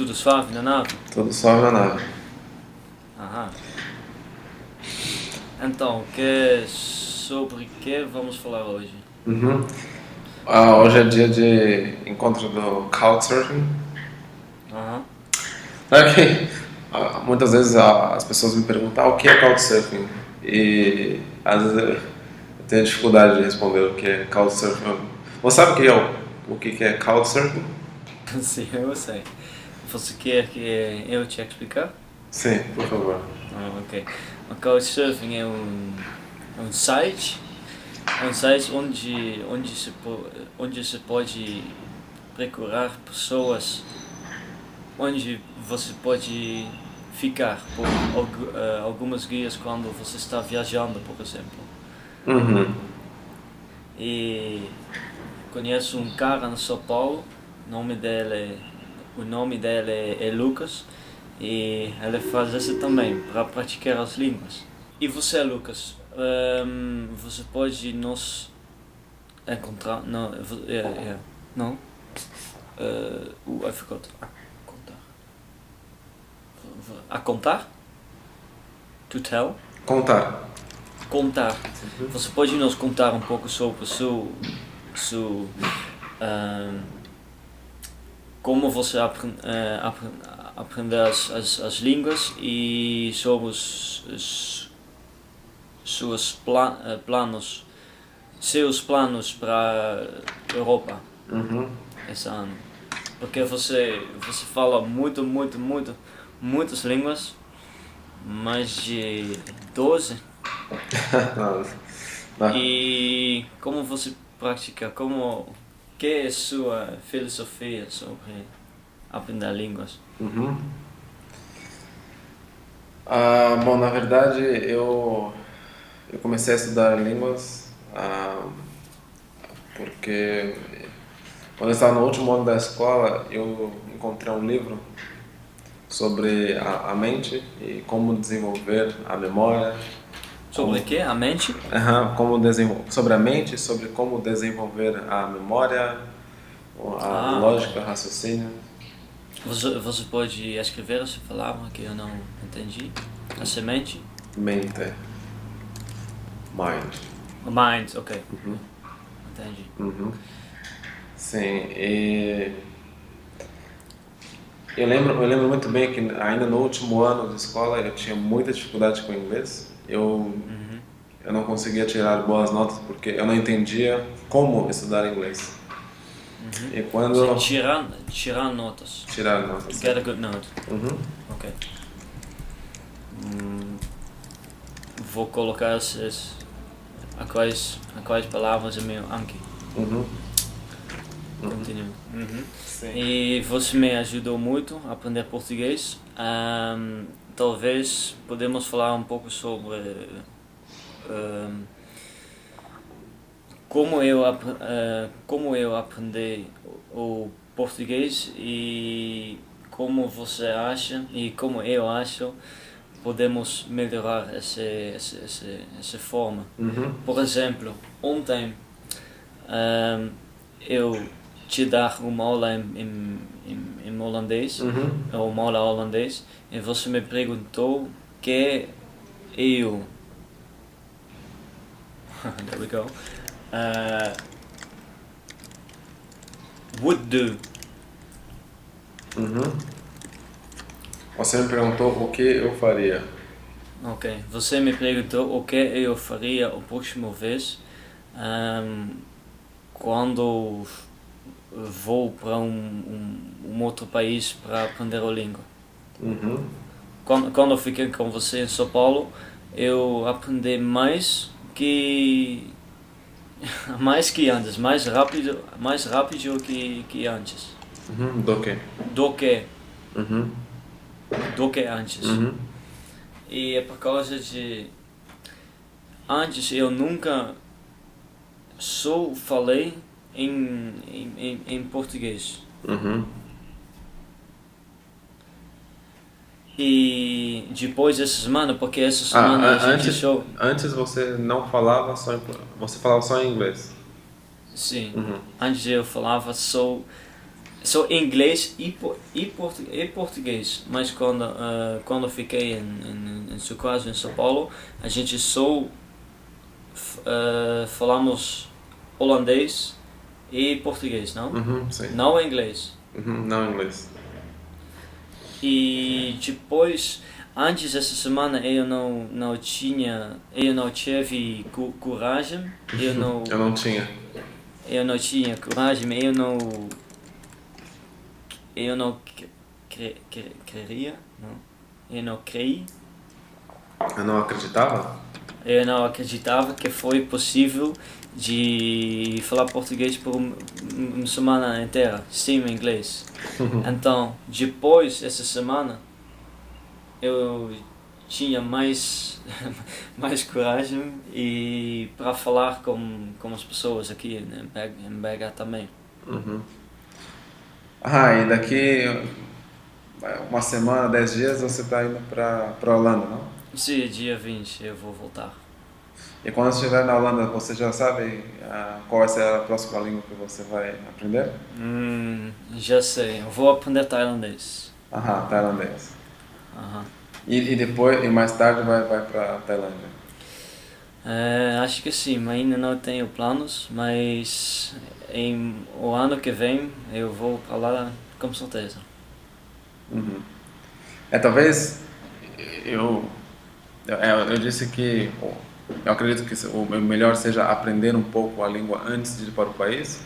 tudo suave na nave? Tudo suave na nave. Aham. Então, sobre que vamos falar hoje? Uhum. Hoje é dia de encontro do Couchsurfing. Aham. Sabe que muitas vezes as pessoas me perguntam o que é Couchsurfing? E às vezes eu tenho dificuldade de responder o que é Couchsurfing. Você sabe o que é Couchsurfing? Sim, eu sei. Você quer que eu te explicar? Sim, por favor. Ok. O Couchsurfing é um site, onde se pode procurar pessoas onde você pode ficar por algumas dias quando você está viajando, por exemplo. Uhum. E conheço um cara no São Paulo, o nome dele é Lucas, e ele faz isso também para praticar as línguas. E você, Lucas, você pode nos encontrar? Não, não? I forgot. A contar? To tell? Contar. Contar. Uhum. Você pode nos contar um pouco sobre como você aprendeu as línguas e sobre os seus planos para a Europa Uhum. esse ano? Porque você fala muitas línguas, mais de 12. Não. E como você pratica? Que é a sua filosofia sobre aprender línguas? Uhum. Bom, na verdade, eu comecei a estudar línguas porque quando eu estava no último ano da escola, eu encontrei um livro sobre a mente e como desenvolver a memória. Sobre o que? A mente? Sobre a mente, sobre como desenvolver a memória, a lógica, Ok. raciocínio. Você pode escrever essa palavra que eu não entendi? A semente? Mente. Mind. Mind, ok. Uhum. Entendi. Uhum. Sim, e eu lembro muito bem que ainda no último ano de escola eu tinha muita dificuldade com o inglês. Uhum. Eu não conseguia tirar boas notas porque eu não entendia como estudar inglês. Uhum. E quando Tirar notas. tirar notas, Get a good note. uhum. Ok. Vou colocar aquelas palavras em meu Anki. Uhum. Continue. Uhum. Sim. E você me ajudou muito a aprender português. Talvez podemos falar um pouco sobre como eu aprendi o português e como você acha e como eu acho podemos melhorar essa forma. Uhum. Por exemplo, ontem eu te dar uma aula em holandês, Uhum. ou uma aula holandês, e você me perguntou que eu there we go would do. Uhum. Você me perguntou o que eu faria. Ok, você me perguntou o que eu faria a próxima vez quando vou para um outro país para aprender a língua. Uhum. Quando eu fiquei com você em São Paulo, eu aprendi mais que antes, mais rápido que antes. Uhum. Do que? Do que Uhum. antes. Uhum. E é por causa de antes eu nunca só falei em português. Uhum. E depois dessa semana, porque essa semana a gente só... Antes você não falava você falava só em inglês. Sim, Uhum. antes eu falava só Só inglês e português, mas quando eu fiquei em seu caso em São Paulo, a gente só falamos holandês e português, não? Sim. Não inglês. Não inglês. E depois, antes dessa semana, eu não tive coragem, Eu não tinha. eu não tinha coragem, eu não queria, não, eu não creio, Eu não acreditava? eu não acreditava que foi possível de falar português por uma semana inteira, sem inglês. Então, depois dessa semana, eu tinha mais mais coragem e para falar com as pessoas aqui em BH também. E daqui uma semana, 10 dias, você está indo para Holanda, não? Sim, dia 20 eu vou voltar. E quando estiver na Holanda, você já sabe qual vai ser a próxima língua que você vai aprender? Já sei, eu vou aprender tailandês. Tailandês. Aham. E depois, e mais tarde, vai para Tailândia? Acho que sim, mas ainda não tenho planos, mas o ano que vem eu vou para lá com certeza. Talvez eu disse que eu acredito que o melhor seja aprender um pouco a língua antes de ir para o país,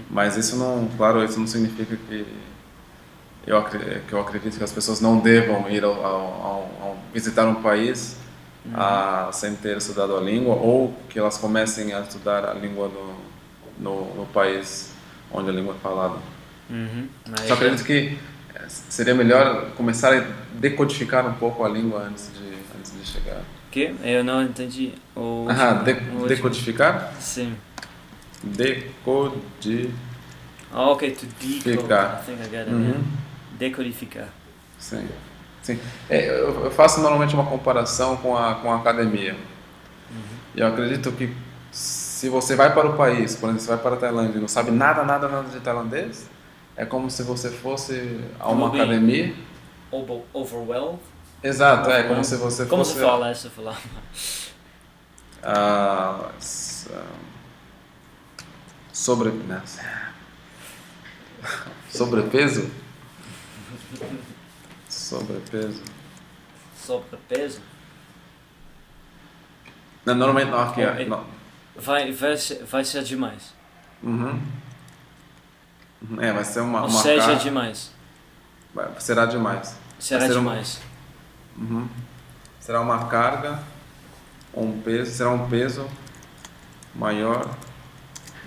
mas isso não, claro, isso não significa que eu acredito que as pessoas não devam ir visitar um país sem ter estudado a língua, ou que elas comecem a estudar a língua no país onde a língua é falada. Só acredito que seria melhor começar a decodificar um pouco a língua antes de chegar. Que? Eu não entendi o decodificar? Sim. Decodificar. Ok, to decode. I think I get it. Yeah. Decodificar. Sim. Eu faço normalmente uma comparação com a academia. E eu acredito que se você vai para o país, por exemplo, você vai para a Tailândia e não sabe nada de tailandês, é como se você fosse a uma academia. Overwhelmed? Exato, é como se você Como fosse... se fala essa palavra? Sobrepeso? Sobrepeso. Sobrepeso? Não, normalmente não, aqui não. Vai ser demais. Vai ser uma Ou seja, carga. demais. Será demais. Será demais. Será uma carga, será um peso maior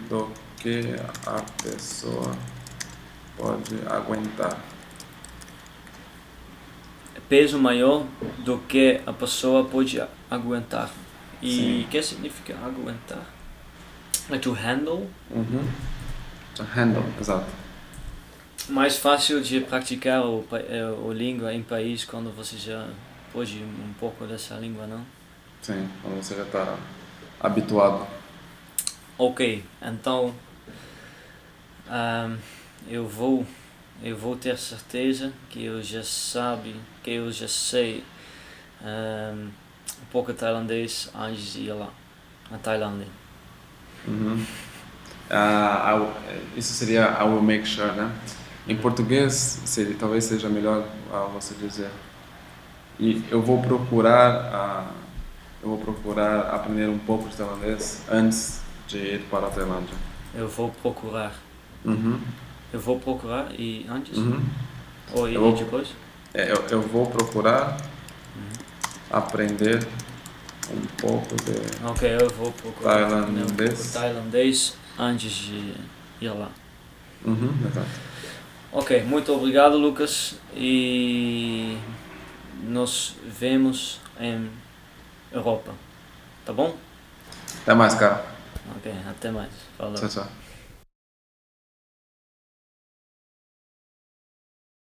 do que a pessoa pode aguentar. Peso maior do que a pessoa pode aguentar. E o que significa aguentar? To handle? To handle, exato. Mais fácil de praticar o língua em país quando você já pode um pouco dessa língua, não? Sim, quando você já está habituado. Ok, então eu vou ter certeza que eu já sei um pouco tailandês antes de ir lá, na Tailândia. Isso seria I will make sure, né? Em português talvez seja melhor você dizer. E eu vou procurar aprender um pouco de tailandês antes de ir para a Tailândia. Eu vou procurar. Eu vou procurar e antes? Ou e depois? Eu vou procurar aprender um pouco de Ok, eu vou procurar tailandês antes de ir lá. Exato. Ok, muito obrigado, Lucas, e nos vemos em Europa, tá bom? Até mais, cara. Ok, até mais. Falou. Tchau, tchau.